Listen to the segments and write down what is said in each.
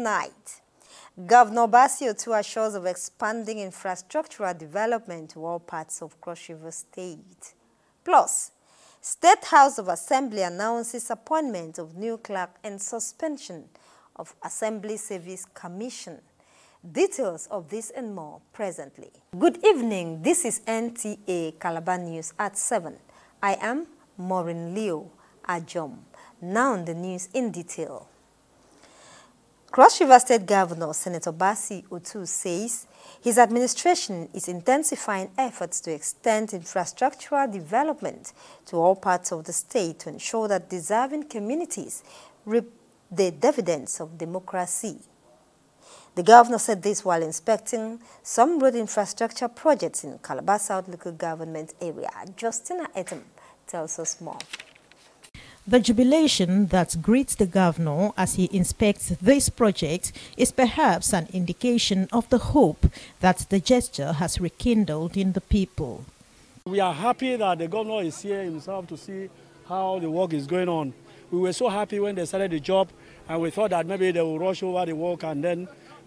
night. Governor Basio too assures of expanding infrastructural development to all parts of Cross River State. Plus, State House of Assembly announces appointment of new clerk and suspension of Assembly Service Commission. Details of this and more presently. Good evening, this is Nta Calabar News at 7. I am Maureen Leo Ajom. Now the news in detail. Cross River State Governor Senator Basi Otu says his administration is intensifying efforts to extend infrastructural development to all parts of the state to ensure that deserving communities reap the dividends of democracy. The governor said this while inspecting some road infrastructure projects in Calabar South local government area. Justina Etem tells us more. The jubilation that greets the governor as he inspects this project is perhaps an indication of the hope that the gesture has rekindled in the people. We are happy that the governor is here himself to see how the work is going on. We were so happy when they started the job, and we thought that maybe they will rush over the work,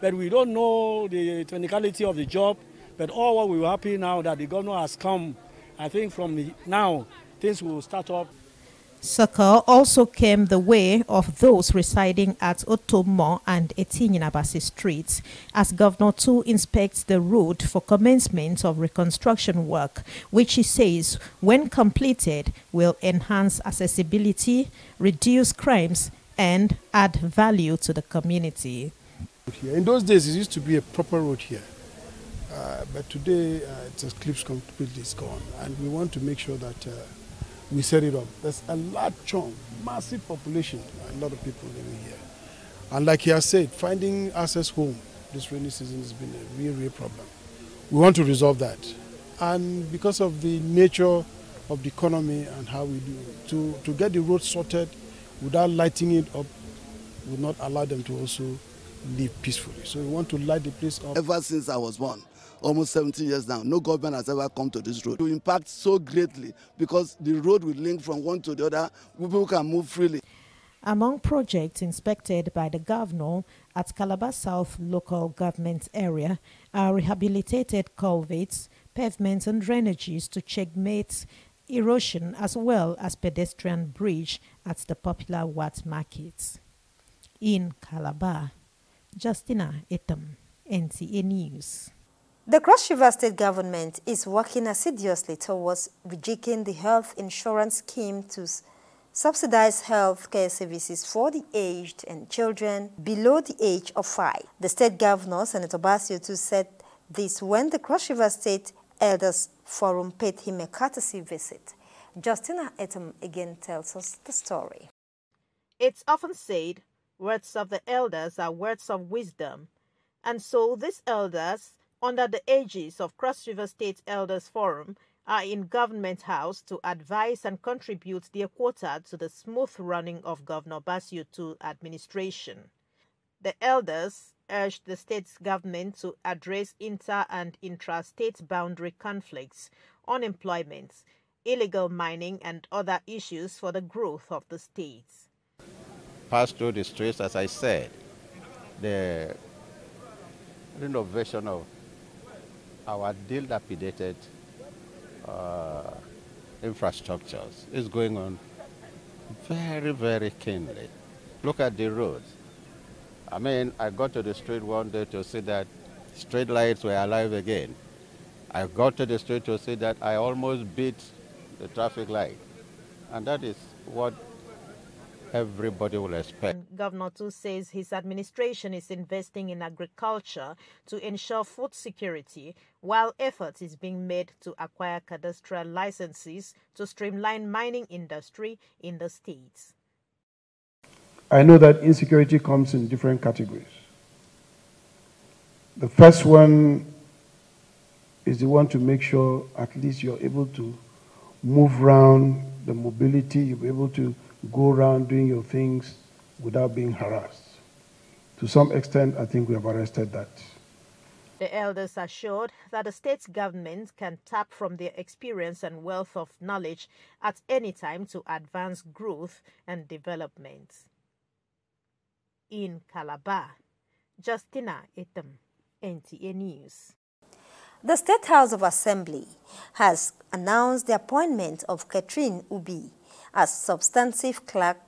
but we don't know the technicality of the job. But all what we were happy now that the governor has come. I think from now things will start up. Succor also came the way of those residing at Otomo and Etinyinabasi streets as Governor too inspects the road for commencement of reconstruction work, which he says, when completed, will enhance accessibility, reduce crimes, and add value to the community. In those days, it used to be a proper road here, but today it's a clips completely gone, and we want to make sure that we set it up. There's a large chunk, massive population, a lot of people living here. And like he has said, finding access home this rainy season has been a real problem. We want to resolve that. And because of the nature of the economy and how we do, to get the road sorted without lighting it up would not allow them to also live peacefully. So we want to light the place up. Ever since I was born, almost 70 years now, no government has ever come to this road. It will impact so greatly because the road will link from one to the other. People can move freely. Among projects inspected by the governor at Calabar South local government area are rehabilitated culverts, pavements and drainages to checkmate erosion as well as pedestrian bridge at the popular Wat markets. In Calabar, Justina Etam, NTA News. The Cross River State government is working assiduously towards rejigging the health insurance scheme to subsidize health care services for the aged and children below the age of 5. The state governor, Senator Basio, too said this when the Cross River State Elders Forum paid him a courtesy visit. Justina Etam again tells us the story. It's often said, words of the elders are words of wisdom. And so these elders, under the aegis of Cross River State Elders Forum, are in Government House to advise and contribute their quota to the smooth running of Governor Basio II administration. The elders urged the state's government to address inter- and intra-state boundary conflicts, unemployment, illegal mining and other issues for the growth of the states. Pass through the streets, as I said, the renovation of our dilapidated infrastructures is going on very, very keenly. Look at the roads. I mean, I got to the street one day to see that street lights were alive again. I got to the street to see that I almost beat the traffic light. And that is what everybody will expect. Governor too says his administration is investing in agriculture to ensure food security, while effort is being made to acquire cadastral licenses to streamline mining industry in the states. I know that insecurity comes in different categories. The first one is the one to make sure at least you're able to move around, the mobility, you'll be able to go around doing your things without being harassed. To some extent, I think we have arrested that. The elders assured that the state government can tap from their experience and wealth of knowledge at any time to advance growth and development. In Calabar, Justina Etam, NTA News. The State House of Assembly has announced the appointment of Catherine Ubi as substantive clerk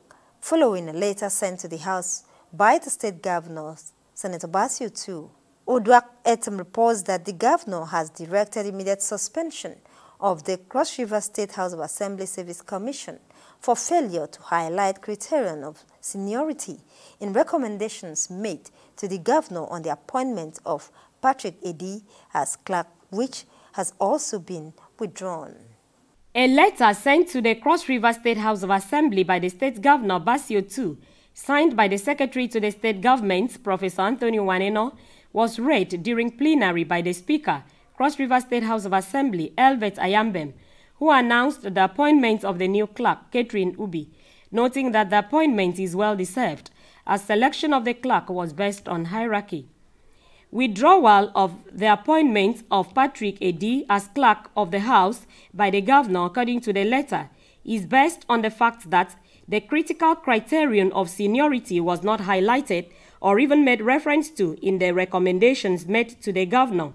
following a letter sent to the House by the state governor, Senator Basio II. Uduak Etam reports that the governor has directed immediate suspension of the Cross River State House of Assembly Service Commission for failure to highlight criterion of seniority in recommendations made to the governor on the appointment of Patrick Edi as clerk, which has also been withdrawn. A letter sent to the Cross River State House of Assembly by the state governor Basio II, signed by the secretary to the state government, Professor Anthony Waneno, was read during plenary by the Speaker, Cross River State House of Assembly, Elvet Ayambem, who announced the appointment of the new clerk, Catherine Ubi, noting that the appointment is well-deserved, as selection of the clerk was based on hierarchy. Withdrawal of the appointment of Patrick Edi as clerk of the House by the governor, according to the letter, is based on the fact that the critical criterion of seniority was not highlighted or even made reference to in the recommendations made to the governor.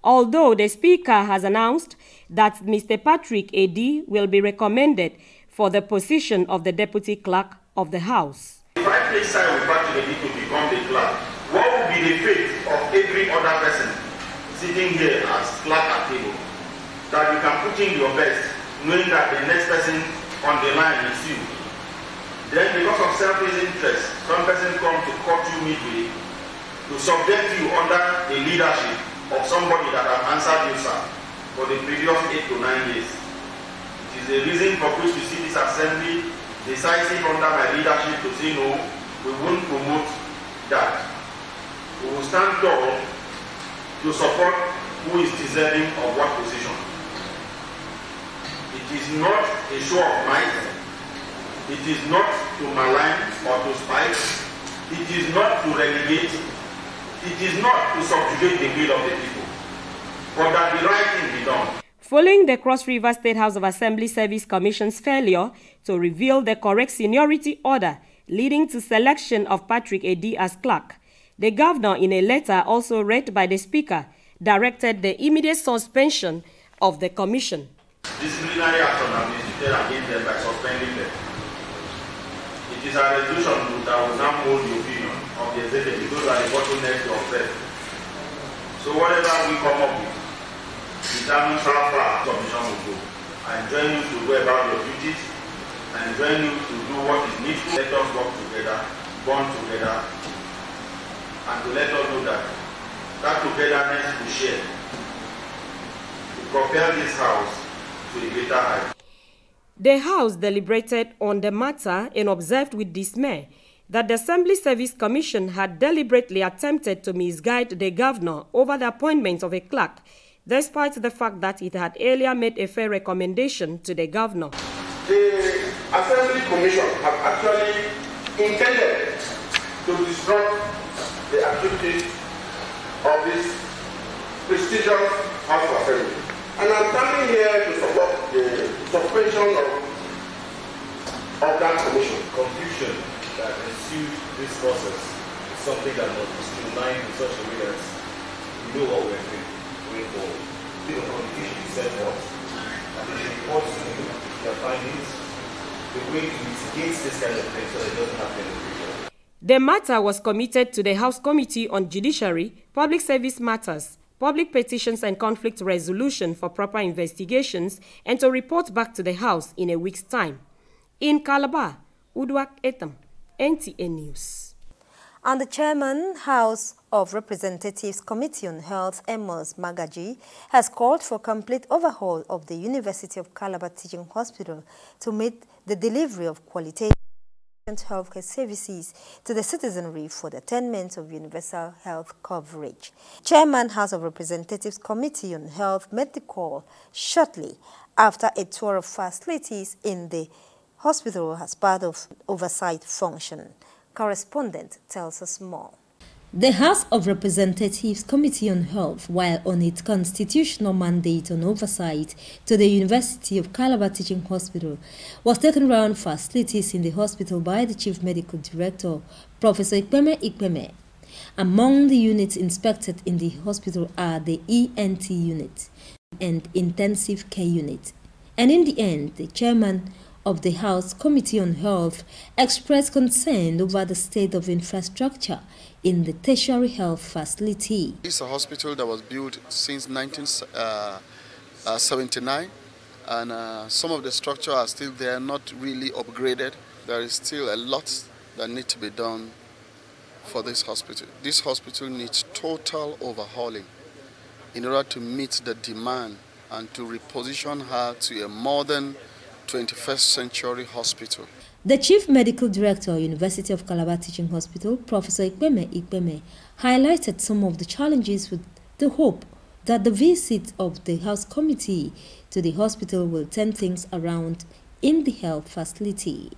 Although the Speaker has announced that Mr. Patrick Edi will be recommended for the position of the Deputy Clerk of the House. If I place side with Patrick Edi to become the clerk, what will be the fate of every other person sitting here as clerk at table? That you can put in your best, knowing that the next person on the line is you. Then because of selfish interest, some person come to cut you midway, to subject you under the leadership of somebody that have answered you, sir, for the previous 8 to 9 years. It is a reason for which you see this assembly decisive under my leadership to say no, we won't promote that. We will stand tall to support who is deserving of what position. It is not a show of might. It is not to malign or to spite. It is not to relegate. It is not to subjugate the will of the people. But that the right thing be done. Following the Cross River State House of Assembly Service Commission's failure to reveal the correct seniority order leading to selection of Patrick Edi as clerk, the governor, in a letter also read by the Speaker, directed the immediate suspension of the commission. Disciplinary action has been instituted against them by suspending them. It is a resolution that will now mold the opinion of the executive. Those are the bottlenecks to observe. So whatever we come up with determines how far the commission will go. I enjoin you to go about your duties. I enjoin you to do what is needful. Let us work together, bond together, and to let us know that that togetherness we share to propel this house to a greater height. The House deliberated on the matter and observed with dismay that the Assembly Service Commission had deliberately attempted to misguide the governor over the appointment of a clerk, despite the fact that it had earlier made a fair recommendation to the governor. The Assembly Commission have actually intended to disrupt the activities of this prestigious House of Assembly. And I'm coming here to support the suspension of that commission. Confusion that ensued this process is something that must be streamlined in such a way that we know what we're doing going forward. The confusion is set forth, and they should report to you their findings, the way to mitigate this kind of thing so that it doesn't happen in the future. The matter was committed to the House Committee on Judiciary, Public Service Matters, Public Petitions and Conflict Resolution for proper investigations and to report back to the House in a week's time. In Calabar, Uduak Etam, NTA News. And the Chairman, House of Representatives Committee on Health, Amos Magaji, has called for complete overhaul of the University of Calabar Teaching Hospital to meet the delivery of qualitative healthcare services to the citizenry for the attainment of universal health coverage. Chairman, House of Representatives Committee on Health made the call shortly after a tour of facilities in the hospital as part of oversight function. Correspondent tells us more. The House of Representatives Committee on Health, while on its constitutional mandate on oversight to the University of Calabar Teaching Hospital, was taken around facilities in the hospital by the Chief Medical Director, Professor Ikpeme Ikpeme. Among the units inspected in the hospital are the ENT unit and intensive care unit. And in the end, the chairman of the House Committee on Health expressed concern over the state of infrastructure in the tertiary health facility. This is a hospital that was built since 1979, and some of the structure are still there, not really upgraded. There is still a lot that needs to be done for this hospital. This hospital needs total overhauling in order to meet the demand and to reposition her to a modern 21st century hospital. The Chief Medical Director, University of Calabar Teaching Hospital, Professor Ikpeme, highlighted some of the challenges with the hope that the visit of the House Committee to the hospital will turn things around in the health facility.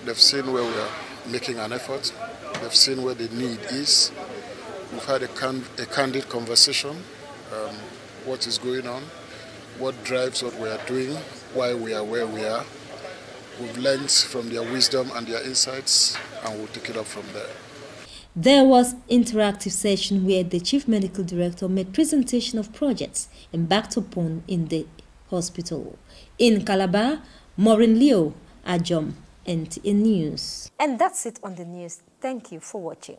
They've seen where we are making an effort. They've seen where the need is. We've had a candid conversation, what is going on, what drives what we are doing, why we are where we are. We've learned from their wisdom and their insights, and we'll take it up from there. There was interactive session where the Chief Medical Director made presentation of projects embarked upon in the hospital. In Calabar, Maureen Leo, Ajom, NTA News. And that's it on the news. Thank you for watching.